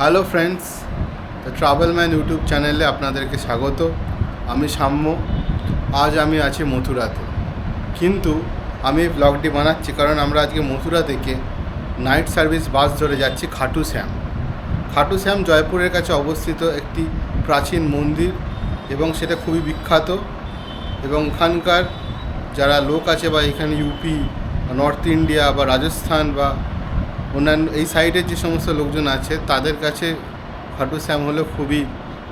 Hello friends, the travel man YouTube চ্যানেলে আপনাদেরকে স্বাগত। আমি সাম্য। আজ আমি আছি মথুরাতে, কিন্তু আমি এই ব্লগটি বানাচ্ছি কারণ আমরা আজকে মথুরা থেকে নাইট সার্ভিস বাস ধরে যাচ্ছি খাটু শ্যাম। খাটু শ্যাম জয়পুরের কাছে অবস্থিত একটি প্রাচীন মন্দির এবং সেটা খুবই বিখ্যাত। এবং ওখানকার যারা লোক আছে বা এখানে ইউপি, নর্থ ইন্ডিয়া বা রাজস্থান বা অন্যান্য এই সাইডের যে সমস্ত লোকজন আছে তাদের কাছে খাটু শ্যাম হলো খুবই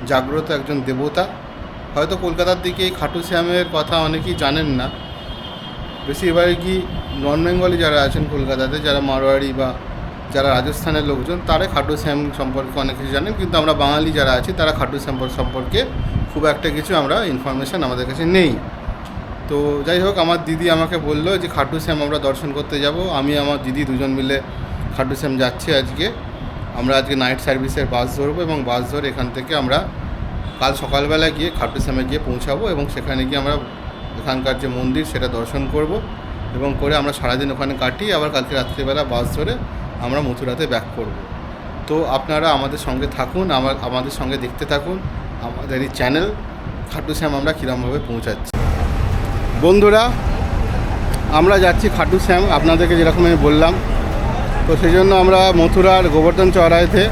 জাগ্রত একজন দেবতা। হয়তো কলকাতার দিকে এই খাটু শ্যামের কথা অনেকেই জানেন না। বেশিরভাগই নন বেঙ্গলি যারা আছেন কলকাতাতে, যারা মারোয়াড়ি বা যারা রাজস্থানের লোকজন, তারা খাটু শ্যাম সম্পর্কে অনেক কিছু জানেন, কিন্তু আমরা বাঙালি যারা আছি তারা খাটু শ্যাম সম্পর্কে খুব একটা কিছু আমরা ইনফরমেশান আমাদের কাছে নেই। তো যাই হোক, আমার দিদি আমাকে বললো যে খাটু শ্যাম আমরা দর্শন করতে যাব। আমি আমার দিদি দুজন মিলে খাটু শ্যাম যাচ্ছি আজকে। আমরা আজকে নাইট সার্ভিসের বাস ধরবো এবং বাস ধরে এখান থেকে আমরা কাল সকালবেলা গিয়ে খাটু শ্যামে গিয়ে পৌঁছাবো এবং সেখানে গিয়ে আমরা এখানকার যে মন্দির সেটা দর্শন করব এবং করে আমরা সারাদিন ওখানে কাটিয়ে আবার কালকে রাত্রিবেলা বাস ধরে আমরা মথুরাতে ব্যাক করব। তো আপনারা আমাদের সঙ্গে থাকুন, আমাদের সঙ্গে দেখতে থাকুন আমাদের এই চ্যানেল খাটু শ্যাম আমরা কীরকমভাবে পৌঁছাচ্ছি। বন্ধুরা, আমরা যাচ্ছি খাটু শ্যাম, আপনাদেরকে যেরকম আমি বললাম। তো সেই জন্য আমরা মথুরার গোবর্ধন চৌরাহাতে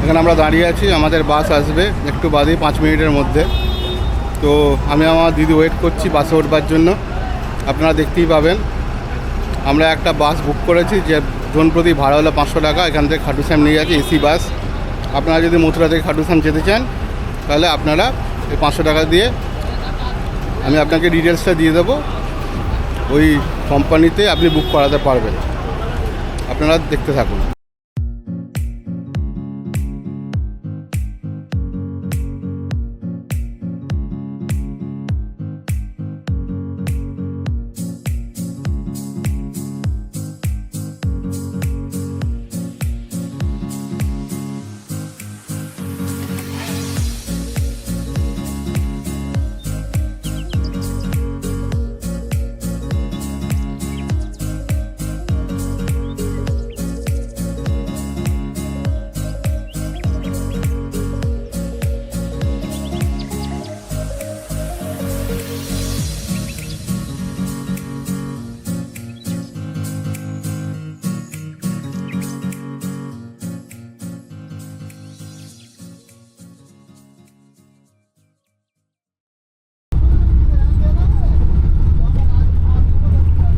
এখানে আমরা দাঁড়িয়ে আছি। আমাদের বাস আসবে একটু বাদেই 5 মিনিটের মধ্যে। তো আমি আমার দিদি ওয়েট করছি বাসে উঠবার জন্য। আপনারা দেখতেই পাবেন আমরা একটা বাস বুক করেছি, যে জন প্রতি ভাড়া হলো 500 টাকা। এখান থেকে খাটু শ্যাম নিয়ে যাচ্ছি এসি বাস। আপনারা যদি মথুরা থেকে খাটু শ্যাম যেতে চান তাহলে আপনারা এই 500 টাকা দিয়ে, আমি আপনাকে ডিটেলসটা দিয়ে দেবো, ওই কোম্পানিতে আপনি বুক করাতে পারবেন। আপনারা দেখতে থাকুন।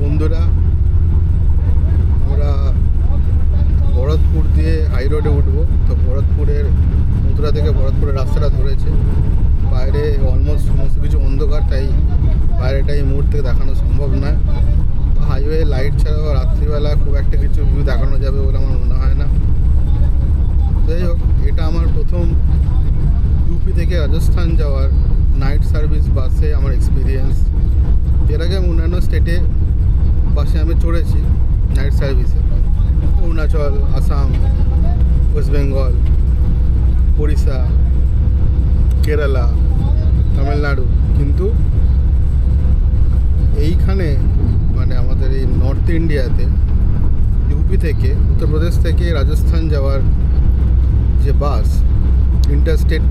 বন্ধুরা, আমরা ভরতপুর দিয়ে হাই রোডে উঠবো। তো ভরতপুরের মথুরা থেকে ভরতপুরের রাস্তাটা ধরেছে। বাইরে অলমোস্ট সমস্ত কিছু অন্ধকার, তাই বাইরেটা এই মুহূর্তে দেখানো সম্ভব নয়। হাইওয়ে লাইট ছাড়াও রাত্রিবেলা খুব একটা কিছু ভিউ দেখানো যাবে বলে আমার মনে হয় না। যাই হোক, এটা আমার প্রথম ইউপি থেকে রাজস্থান যাওয়ার নাইট সার্ভিস বাসে আমার এক্সপিরিয়েন্স। এর আগে আমি অন্যান্য স্টেটে বাসে আমি চড়েছি নাইট সার্ভিসে, অরুণাচল, আসাম, ওয়েস্ট বেঙ্গল, ওড়িশা, কেরালা, তামিলনাড়ু, কিন্তু এইখানে মানে আমাদের এই নর্থ ইন্ডিয়াতে ইউপি থেকে, উত্তরপ্রদেশ থেকে রাজস্থান যাওয়ার যে বাস, ইন্টারস্টেট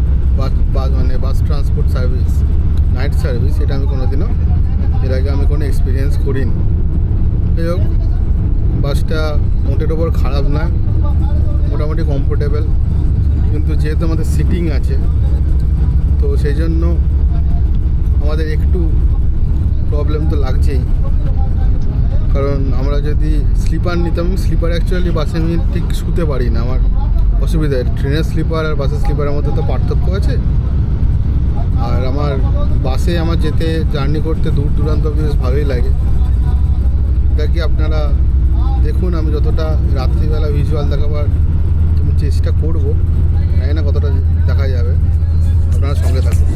বাস মানে বাস ট্রান্সপোর্ট সার্ভিস, নাইট সার্ভিস, এটা আমি কোনোদিনও এর আগে আমি কোনো এক্সপিরিয়েন্স করিনি। যাই হোক, বাসটা মোটের ওপর খারাপ না, মোটামুটি কমফোর্টেবল, কিন্তু যেহেতু আমাদের সিটিং আছে তো সেই জন্য আমাদের একটু প্রবলেম তো লাগছেই। কারণ আমরা যদি স্লিপার নিতাম, স্লিপার অ্যাকচুয়ালি বাসে আমি ঠিক শুতে পারি না, আমার অসুবিধা। ট্রেনের স্লিপার আর বাসের স্লিপারের মধ্যে তো পার্থক্য আছে। আর আমার বাসে আমার যেতে জার্নি করতে দূর দূরান্ত বেশ ভালোই লাগে। এটা কি আপনারা দেখুন, আমি যতটা রাত্রিবেলা ভিজুয়াল দেখাবার আমি চেষ্টা করবো, জানি না কতটা দেখা যাবে। আপনারা সঙ্গে থাকুন।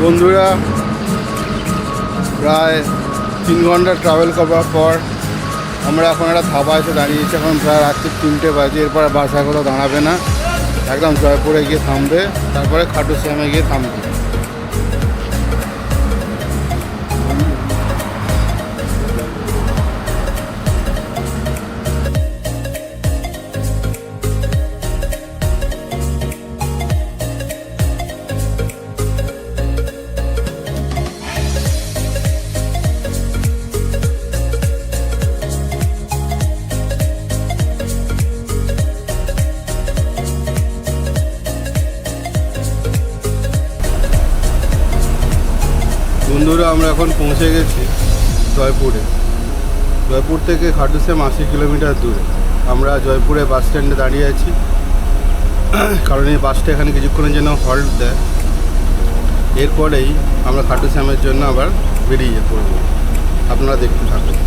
বন্ধুরা, প্রায় 3 ঘন্টা ট্রাভেল করার পর আমরা এখন একটা ধাবা এসে দাঁড়িয়েছি। এখন প্রায় রাত্রি 3টে বাজে। এরপর বাসা কোথাও দাঁড়াবে না, একদম জয়পুরে গিয়ে থামবে, তারপরে খাটু শ্যামে গিয়ে থামবে। বন্ধুরা, আমরা এখন পৌঁছে গেছি জয়পুরে। জয়পুর থেকে খাটু শ্যাম 80 কিলোমিটার দূরে। আমরা জয়পুরে বাস স্ট্যান্ডে দাঁড়িয়ে আছি, কারণ এই বাসটা এখানে কিছুক্ষণের জন্য হল্ট দেয়। এরপরেই আমরা খাটু শ্যামের জন্য আবার বেরিয়ে পড়ব। আপনারা দেখতে থাকুন।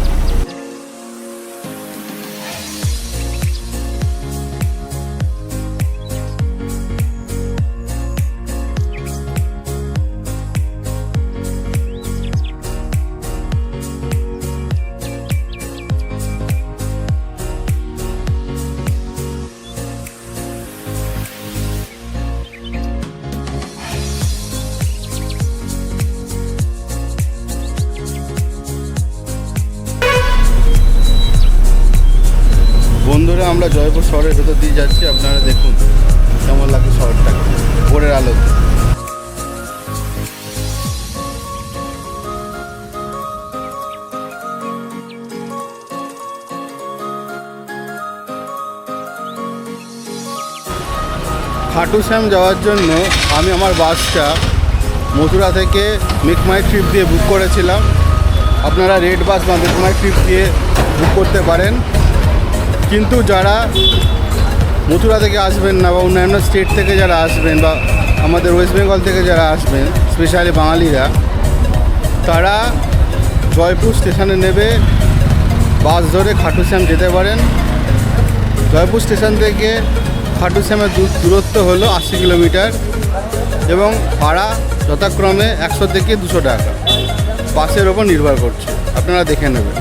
বন্ধুরা, আমরা জয়পুর শহরের ভেতর দিয়ে যাচ্ছি। আপনারা দেখুন কেমন লাগে শহরটাকে ভোরের আলোতে। খাটু শ্যাম যাওয়ার জন্য আমি আমার বাসটা মথুরা থেকে মেক মাই ট্রিপ দিয়ে বুক করেছিলাম। আপনারা রেড বাস বা মেক মাই ট্রিপ দিয়ে বুক করতে পারেন। কিন্তু যারা মথুরা থেকে আসবেন না বা অন্যান্য স্টেট থেকে যারা আসবেন বা আমাদের ওয়েস্ট বেঙ্গল থেকে যারা আসবেন, স্পেশালি বাঙালিরা, তারা জয়পুর স্টেশনে নেবে বাস ধরে খাটু শ্যাম যেতে পারেন। জয়পুর স্টেশন থেকে খাটু শ্যামের দূরত্ব হলো 80 কিলোমিটার এবং ভাড়া যথাক্রমে 100 থেকে 200 টাকা, বাসের ওপর নির্ভর করছে। আপনারা দেখে নেবেন।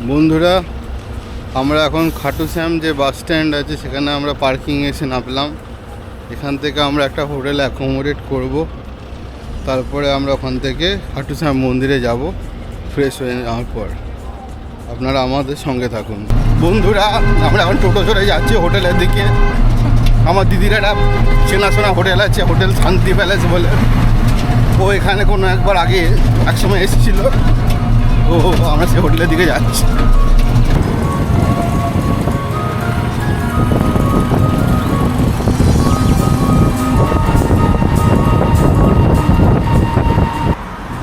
বন্ধুরা, আমরা এখন খাটু শ্যাম যে বাস স্ট্যান্ড আছে সেখানে আমরা পার্কিং এসে নামলাম। এখান থেকে আমরা একটা হোটেলে অ্যাকোমোডেট করব, তারপরে আমরা ওখান থেকে খাটু শ্যাম মন্দিরে যাব ফ্রেশ হয়ে যাওয়ার পর। আপনারা আমাদের সঙ্গে থাকুন। বন্ধুরা, আমরা এখন টোটো চড়ে যাচ্ছি হোটেলের দিকে। আমার দিদির একটা চেনাশোনা হোটেল আছে, হোটেল শান্তি প্যালেস বলে। ও এখানে কোনো একবার আগে একসময় এসেছিল। ও আমরা সেই হোটেলের দিকে যাচ্ছি।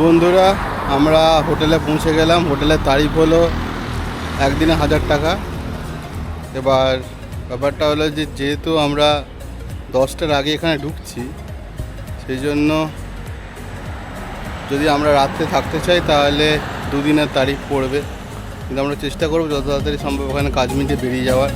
বন্ধুরা, আমরা হোটেলে পৌঁছে গেলাম। হোটেলের তারিখ হলো একদিনে 1000 টাকা। এবার ব্যাপারটা হলো যে যেহেতু আমরা 10টার আগে এখানে ঢুকছি, সেই জন্য যদি আমরা রাত্রে থাকতে চাই তাহলে 2 দিনের তারিখ পড়বে। কিন্তু আমরা চেষ্টা করবো যত তাড়াতাড়ি সম্ভব ওখানে কাজ মিটে বেরিয়ে যাওয়ার।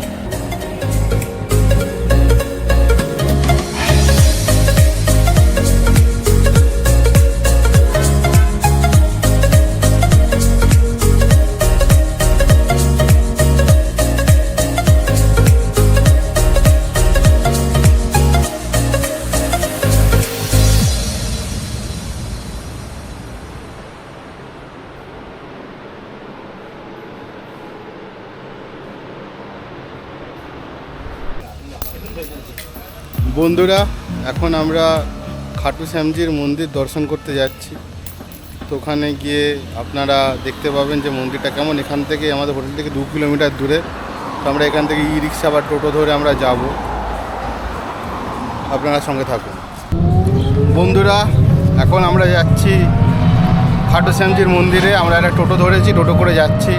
বন্ধুরা, এখন আমরা খাটু শ্যামজির মন্দির দর্শন করতে যাচ্ছি। তো ওখানে গিয়ে আপনারা দেখতে পাবেন যে মন্দিরটা কেমন। এখান থেকে আমাদের হোটেল থেকে 2 কিলোমিটার দূরে। তো আমরা এখান থেকে ই রিক্সা বা টোটো ধরে আমরা যাব। আপনারা সঙ্গে থাকুন। বন্ধুরা, এখন আমরা যাচ্ছি খাটু শ্যামজির মন্দিরে। আমরা একটা টোটো ধরেছি, টোটো করে যাচ্ছি।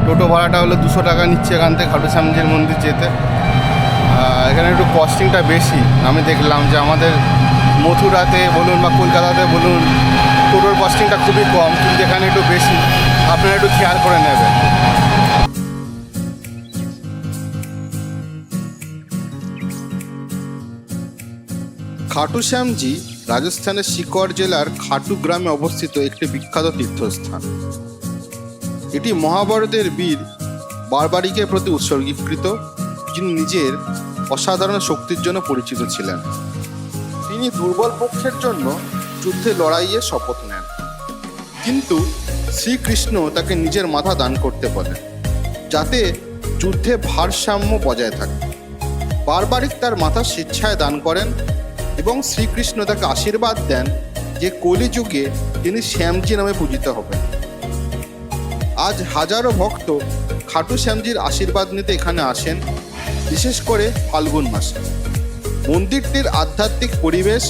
টোটো ভাড়াটা হলো 200 টাকা নিচ্ছে এখান থেকে খাটু শ্যামজির মন্দির যেতে। এখানে একটু কস্টিংটা বেশি। আমি দেখলাম যে আমাদের মথুরাতে বলুন বা কলকাতাতে বলুন টোটোর কস্টিংটা খুবই কম, কিন্তু এখানে একটু বেশি। আপনারা একটু খেয়াল করে নেবেন। খাটু শ্যামজি রাজস্থানের সিকর জেলার খাটু গ্রামে অবস্থিত একটি বিখ্যাত তীর্থস্থান। এটি মহাভারতের বীর বারবারিকের প্রতি উৎসর্গীকৃত, যিনি নিজের অসাধারণ শক্তির জন্য পরিচিত ছিলেন। তিনি দুর্বল পক্ষের জন্য যুদ্ধে লড়াইয়ে শপথ নেন, কিন্তু শ্রীকৃষ্ণ তাকে নিজের মাথা দান করতে বলেন, যাতে যুদ্ধে ভারসাম্য বজায় থাকে। বারবারিক তার মাথা স্বেচ্ছায় দান করেন এবং শ্রীকৃষ্ণ তাকে আশীর্বাদ দেন যে কলিযুগে তিনি শ্যামজি নামে পূজিত হবেন। আজ হাজারো ভক্ত খাটু শ্যামজির আশীর্বাদ নিতে এখানে আসেন, বিশেষ করে ফাল্গুন মাসে। মন্দিরটির আধ্যাত্মিক পরিবেশ,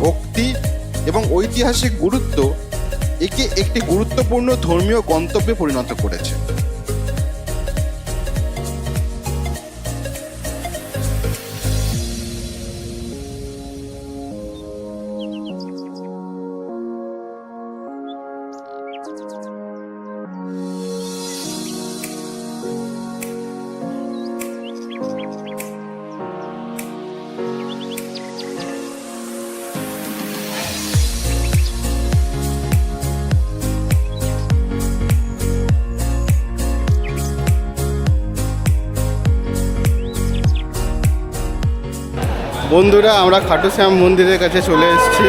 ভক্তি এবং ঐতিহাসিক গুরুত্ব একে একটি গুরুত্বপূর্ণ ধর্মীয় গন্তব্যে পরিণত করেছে। বন্ধুরা, আমরা খাটু শ্যাম মন্দিরের কাছে চলে এসেছি।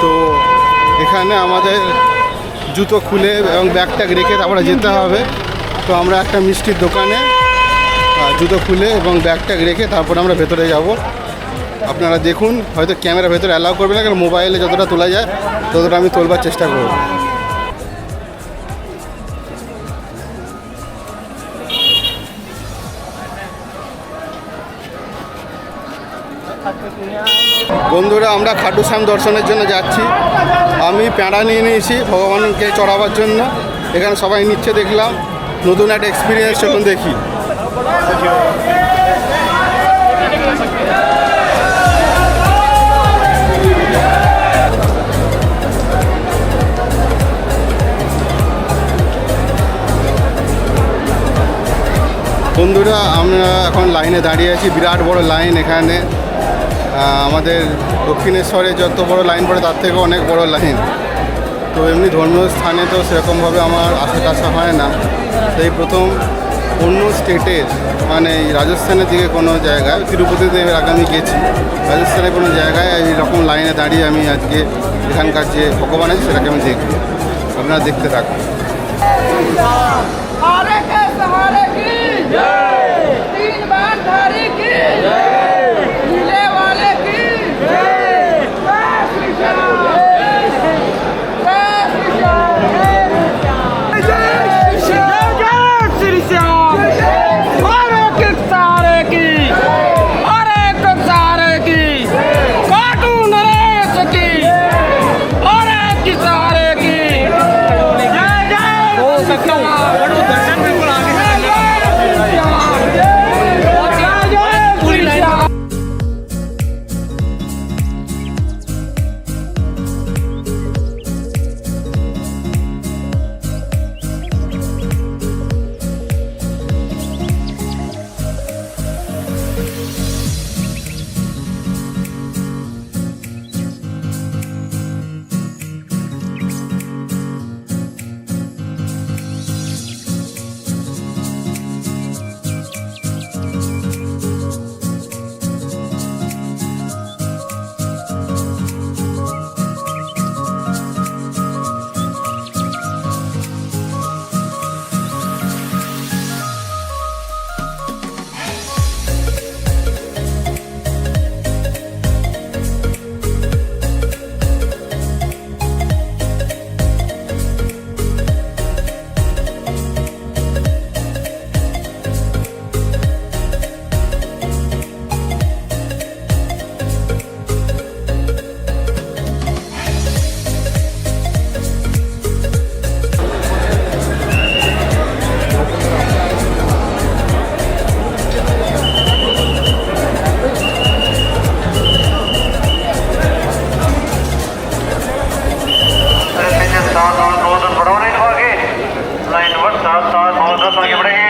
তো এখানে আমাদের জুতো খুলে এবং ব্যাগ ট্যাগ রেখে তারপরে যেতে হবে। তো আমরা একটা মিষ্টির দোকানে জুতো খুলে এবং ব্যাগ ট্যাগ রেখে তারপরে আমরা ভেতরে যাব। আপনারা দেখুন, হয়তো ক্যামেরা ভেতরে অ্যালাউ করবে না, কারণ মোবাইলে যতটা তোলা যায় ততটা আমি তোলবার চেষ্টা করব। বন্ধুরা, আমরা খাটু শ্যাম দর্শনের জন্য যাচ্ছি। আমি প্যাঁড়া নিয়ে নিয়েছি ভগবানকে চড়াবার জন্য। এখানে সবাই নিচ্ছে দেখলাম, নতুন একটা এক্সপিরিয়েন্স। চলুন দেখি। বন্ধুরা, আমরা এখন লাইনে দাঁড়িয়ে আছি। বিরাট বড় লাইন এখানে। আমাদের দক্ষিণেশ্বরে যত বড় লাইন পড়ে তার থেকে অনেক বড় লাইন। তো এমনি ধর্মীয় স্থানে তো সেরকমভাবে আমার আসা টাসা হয় না, সেই প্রথম অন্য স্টেটের মানে এই রাজস্থানের দিকে কোনো জায়গায়, তিরুপতিতে এর আগে আমি গেছি, রাজস্থানের কোনো জায়গায় এইরকম লাইনে দাঁড়িয়ে আমি আজকে এখানকার যে ভগবান আছে সেটাকে আমি দেখব। আপনারা দেখতে থাকুন। सहारे के सहारे की जय, तीन बार धारी की जय, नीले वाले की जय, जय श्री श्याम, जय श्री श्याम, जय श्री श्याम, हरे के सहारे की, हरे के सहारे की, काटू नरेश की, हरे के सहारे की, जय जय हो सकता दर्शन बिल्कुल आगे पूरी लाइन। आगे बढ़ेंगे।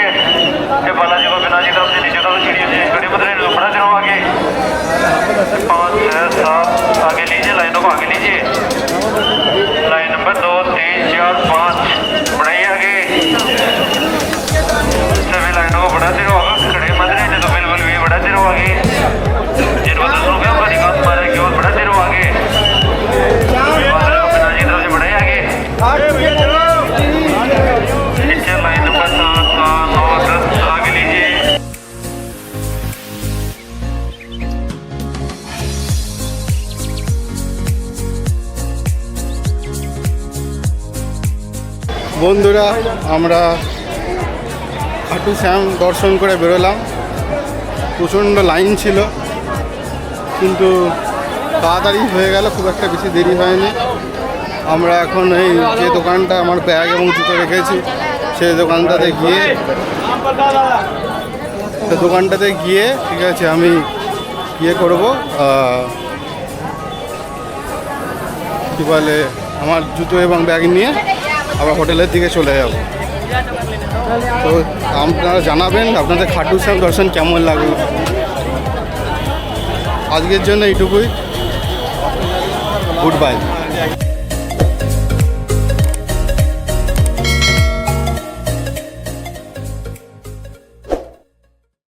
बालाजी को बिना जी तरफ से नीचे तरफ सीढ़ी से गड़ी बदले बड़ा दिनों आगे 5 6 7 आगे लीजिए, लाइनों को आगे लीजिए। लाइन नंबर 2 3 4 5 बढ़ाइए आगे। सभी लाइनों को बढ़ाते रहो, आगे खड़े मत रहे तो बिल्कुल भी बढ़ाते रहो आगे। जिन बदलों का उनका निकाल मारे की ओर बढ़ाते रहो आगे। बिना जी तरफ से बढ़ाइए आगे। नीचे लाइन नंबर 7 8 9 10 आगे लीजिए। বন্ধুরা, আমরা খাটু শ্যাম দর্শন করে বেরোলাম। প্রচণ্ড লাইন ছিল, কিন্তু তাড়াতাড়ি হয়ে গেল, খুব একটা বেশি দেরি হয়নি। আমরা এখন এই যে দোকানটা আমার ব্যাগ এবং জুতো রেখেছি সেই দোকানটাতে গিয়ে ঠিক আছে আমি করব, কী বলে, আমার জুতো এবং ব্যাগ নিয়ে আবার হোটেলের দিকে চলে যাব। তো আপনারা জানাবেন আপনাদের খাটু শ্যাম দর্শন কেমন লাগলো। আজকের জন্য এইটুকুই, গুড বাই।